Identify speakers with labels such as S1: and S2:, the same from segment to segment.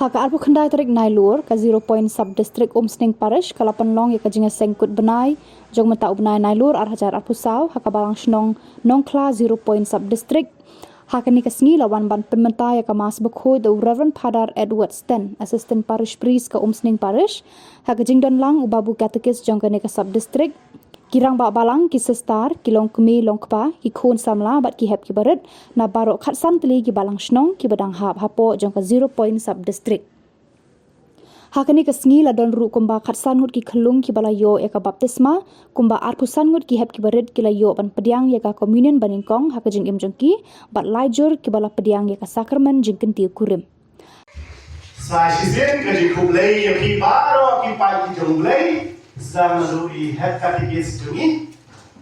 S1: Haka arpu khandai tarik nailur ka 0 point sub district Umsning Parish kalapan long ya ka jinga sengkut benai jong mata ubnai nailur ar hajar arpu saw haka balang shnong nongkla 0 point sub district haka ni kasngi lawan ban penmenta ya ka mas bekhoy the Reverend Father Edward Sten assistant parish priest ka Umsning Parish haka jingdon lang ubabu katekis jong ka ni ka sub district kirang ba balang ki sestar ki long kumi long kpa ki khon samla bat ki hep ki barat na baro khatsan tli ki balang shnong ki badang hap hapo jong ka 0 point sub district hakani ka sngi la don ru kumba khatsan ngut ki khlung ki bala yo eka baptisma kumba arpusan ngut ki hep ki barat ki la yo ban pediang ya ka communion baningkong haka jing im jong ki bat laijur ki bala pediang ya ka sakramen jingken ti kurim
S2: sa shizin ka jing kublai ya ki baro ki pa ki jonglai zamrui het kategis jungi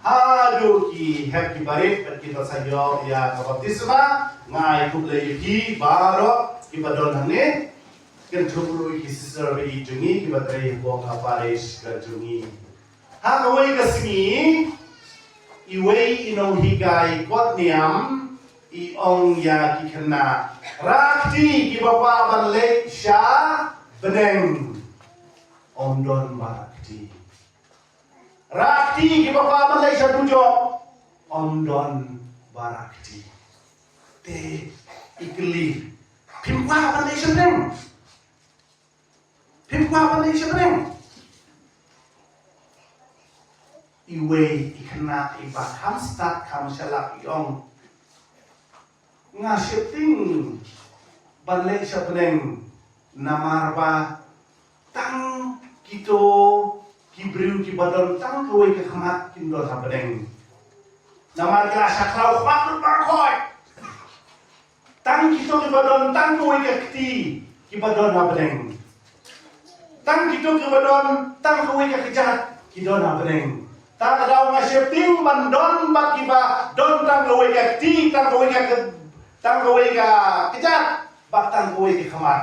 S2: hadu ki het ki barit per ki dosayo ya baptisma ngai kublai ki baro ki badon hane ken thumrui ki siservi jungi ki badrai bong aparish ka jungi ha kawai ka singi iwei inong higai kot niam I ong ya ki kena rakti ki bapa ban le sha beneng ondon barakti rakti ki bapa ban le sha tujo ondon barakti te ikli pimpa ban le sha beneng pimpa ban le sha beneng iwe ikena ibak hamstat kamshalak iong nga shifting banle siya peneng namarba tang kito kibriu kibadon tang kawai ke khamat kindo sa peneng namar ka saklaw patut barkoy tang kito kibadon tang kawai ke kti kibadon ha peneng tang kito kibadon tang kawai ke kejat kidon ha peneng tang daw nga shifting bandon bakiba don tang kawai ke kti tang kawai ke tang kawai ka kejat bak tang kawai ka khamat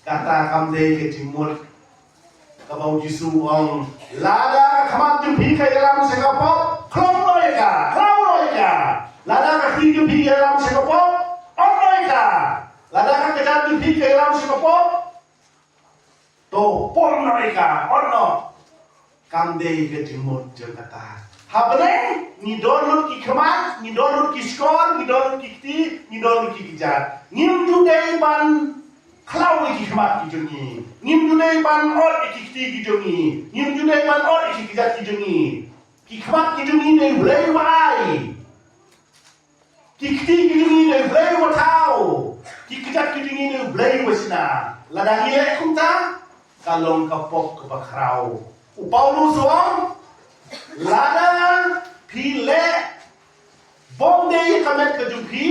S2: kata kamde ke timur kabau jisu ong lada ka khamat tu phi ka yalam se ka pop khlong noi ka lada ka phi tu phi yalam se ka pop ong noi ka lada ka kejat tu phi ka yalam se ka pop to pon noi ka onno kamde ke timur kata Habne ni donut ki khamat ni donut ki skor ni donut ki kti ni donut ki kijat nim judai ban khlau ki khamat ki jongi nim judai ban ot ki kti ki jongi nim judai ban ot ki kijat ki jongi ki khamat ki jongi ne blai wai ki kti ki jongi ne blai wa thau ki kijat ki jongi ne blai wasna lada ile kunta kalong kapok ka bakrau upaulus wong lada pile bomde kamet kejupi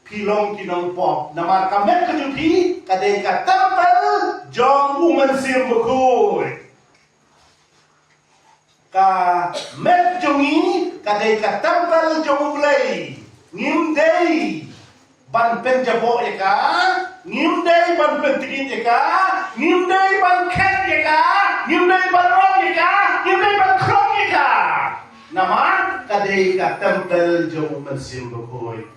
S2: pilong kinong pop namar kamet kejupi kade ka tempel jong uman sim bukuy ka met jongi kade ka tempel jong ulay ngim day ban penjabo eka ngim day ban pentigin eka ngim day ban ket eka ngim day ban ong eka ngim day ban krong eka nama kadai ka tempel jauh mensim bukoy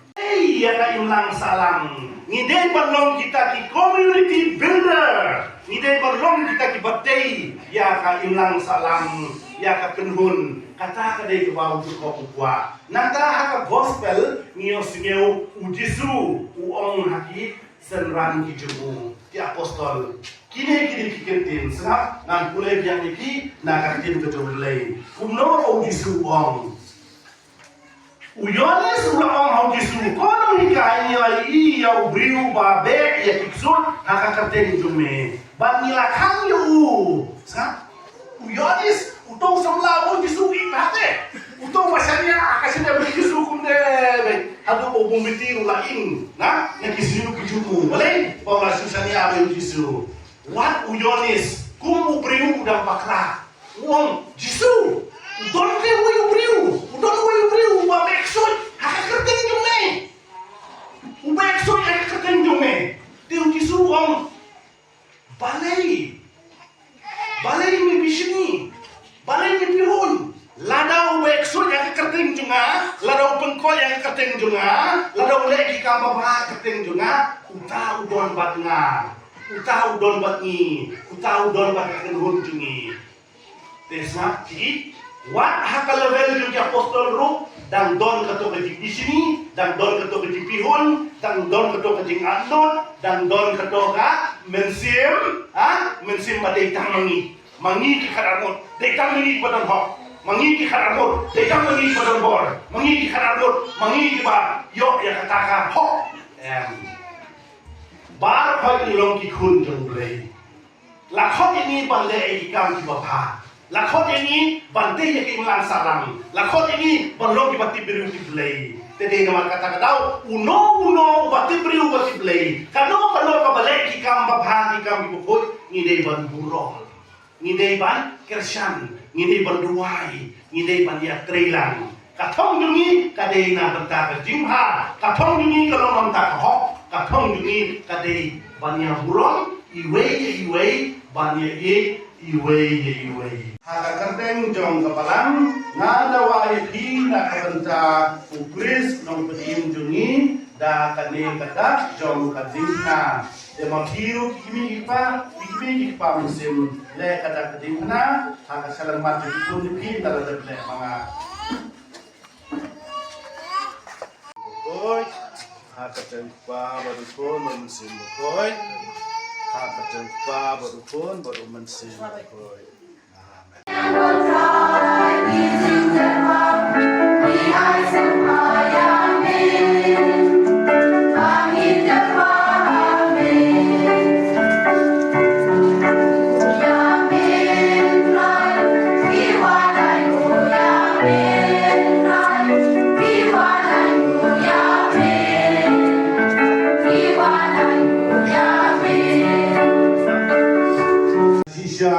S2: ya ka imlang salang ngidai balong kita ki community builder ngidai balong kita ki batay ya ka imlang salang ya ka penhun kata kadai ke bau tu ko kupwa nata haka gospel ngio singeu ujisu uong haki senran ki jumu ki apostol kini kikentin sengap ngan pulai biang iki nakartin kejolai kumno ujisu uong uyones ulang hau jisu kono hikai ai ya ubriu babe ya kiksut nakakartin jume ban nilakang yu sengap uyones utong samla ujisu ikate utong masanya akasnya begitu kumde hadu obong bitir lain na nakisiu kijumu boleh bawa susania abe ujisu Wat uyonis kum ubriu udang pakra wong jisu udon ke ubriu ba beksoi haka kerting jume ubeksoi haka kerting jume tiu jisu wong balai mi bishini balai mi pihun lada ubeksoi haka kerting junga lada upengkoi haka kerting keting junga, ladong lek ki kambaba keting junga, uta udon bat nga, uta udon bat ni, uta udon bat kenhun jungi. Tesma ki, wat haka level jungi apostol ru, dan don keto keting di sini, dan don keto keting pihun, dan don keto keting andon, dan don keto ka mensim, mensim badai tang mangi ki karamut, dai tang mangi badan hok. Mangi ki karamut, dekam mangi badan bor, mangi ki karamut, mangi ki ba, yo ya kataka hok, bar pag ilong ki kun jong blay. Lakot ini balai ikam ki bapa, lakot ini bante ya ki ulang sarang, lakot ini balong ki bati biru ki blay. Tadi nama kata kau, uno bati biru bati blay. Kano ka balai ki kam bapa ki kam ki buput, ngidei ban burol, ngidei ban kersan. Ngidei berduai, ngidei bandia trailan. Katong dungi kadei na benta ke jimha, katong dungi kalau nonta ke hok, katong dungi kadei bandia burong, iwe bandia iwe. Haka kerteng jong kepalang, ngada wai pi na kabenta ukris nong pedim jungi, da kadei kata jong kadimna. Dema biru kimi ipa musim le kada kedimna haka salam mati pun pi dala le mga boy haka tempa baru pun musim boy haka tempa baru pun musim boy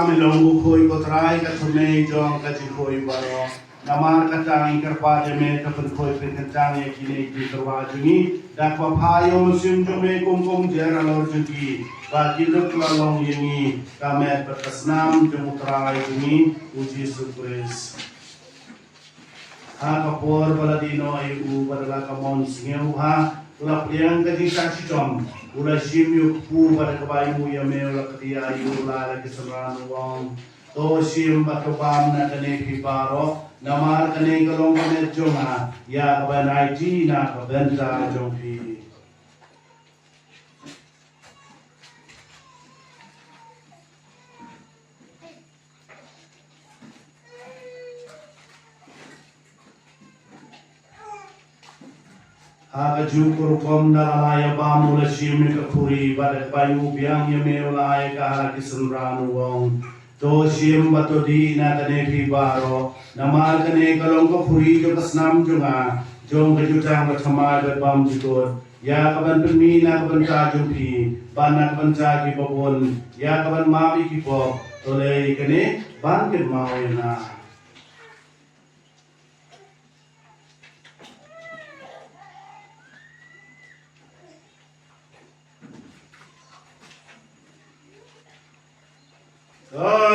S2: Melongo koi kotrai katumei jong kaji koi baro namar katang ingkar pada me kapan koi penkatang ya kini di terwajungi dakwa payo musim jome kumpung jera lor jugi bagi dok lalong ini kamet berkesnam jemutrai jungi uji surprise ha kapor baladino iu badala kamon singeu ha ula priang kaji kaji jom ula shim pu pada kebayu ya me ula ketia yu ula lagi seranu wong to shim batobam na kane pibaro namar kane kalong kane jonga ya kabanai ji na kabenta jongpi Haka jukur kom dalalaya bamula shimni kapuri badak bayu biang yameulaya kahalaki sunranu wong to shim batodi na kane pibaro namal kane kalong kapuri jo kasnam jonga jong kajutang katamay bat bam jikot ya kaban pemi na kaban kajumpi ban kaban jagi babon ya kaban mabi kipok tole kane ban ken mau na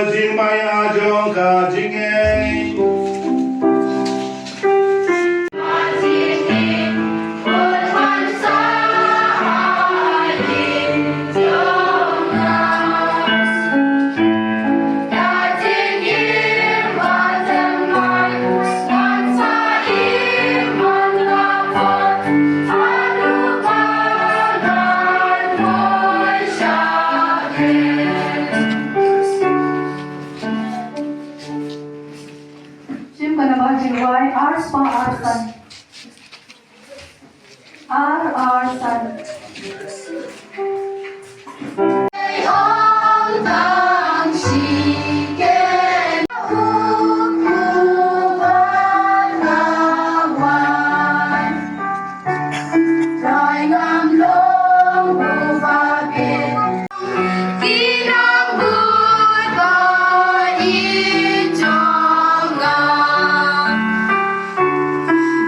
S2: jing maya jong ka jingeng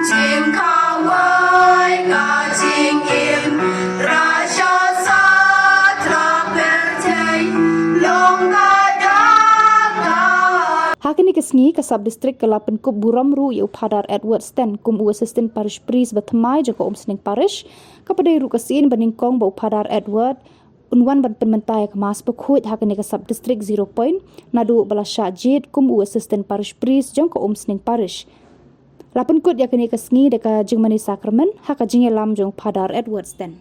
S3: Jim Kawai, Ka Jing Im, Raja Sa
S1: kesengi ke subdistrik ke-8 Kup Buramru iau Padar Edward Stan kum u assistant parish priest bertemai jangka Sning parish kepada iru kesin beningkong bau Padar Edward unwan ban penmentai kemas pekut hakani ke subdistrik 0 point nadu balasya jid kum u assistant parish priest jangka Sning parish 8 kut yakani kesengi deka jingmani sakramen haka jingelam jong Padar Edward Stan.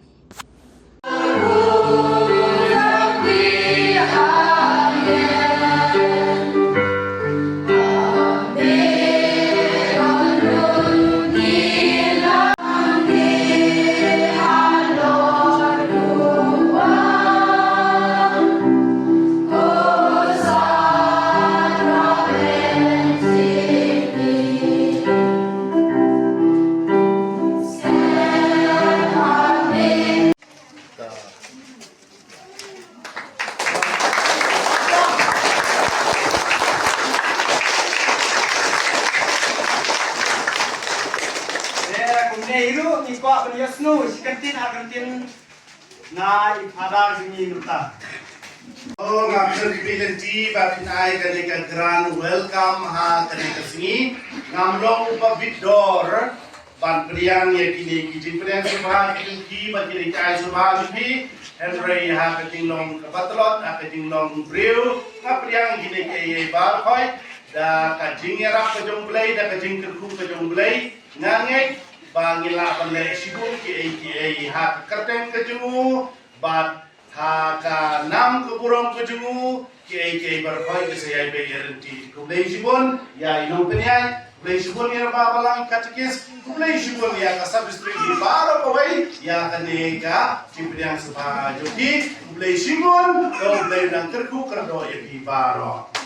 S3: Iru ni kuat beriasnu, sikantin akantin na ipada sini nuta.
S2: Oh, ngapun pilenti batin ai kadika grand welcome ha kadika singi ngamlong upa vidor ban priang ye kini kijin priang subha ki ba kini kai subha bi Henry ha kading long kapatlot ha kading long brew ngapriang kini ke ye bar khoi da kajing erap kajong blai da kajing kerku kajong blai ngangai bangila pandai sigun ki ha kerteng kajungu bat ha ka nam keburong kejungu ki berkhoi ke saya be guarantee kublai sibun ya ino penyai kublai sibun ya ba balang katekis kublai sibun ya ka subdistrik di baro pawai ya kaneka cimpriang subha jodi kublai sibun kublai nang kerku kerdo ya di baro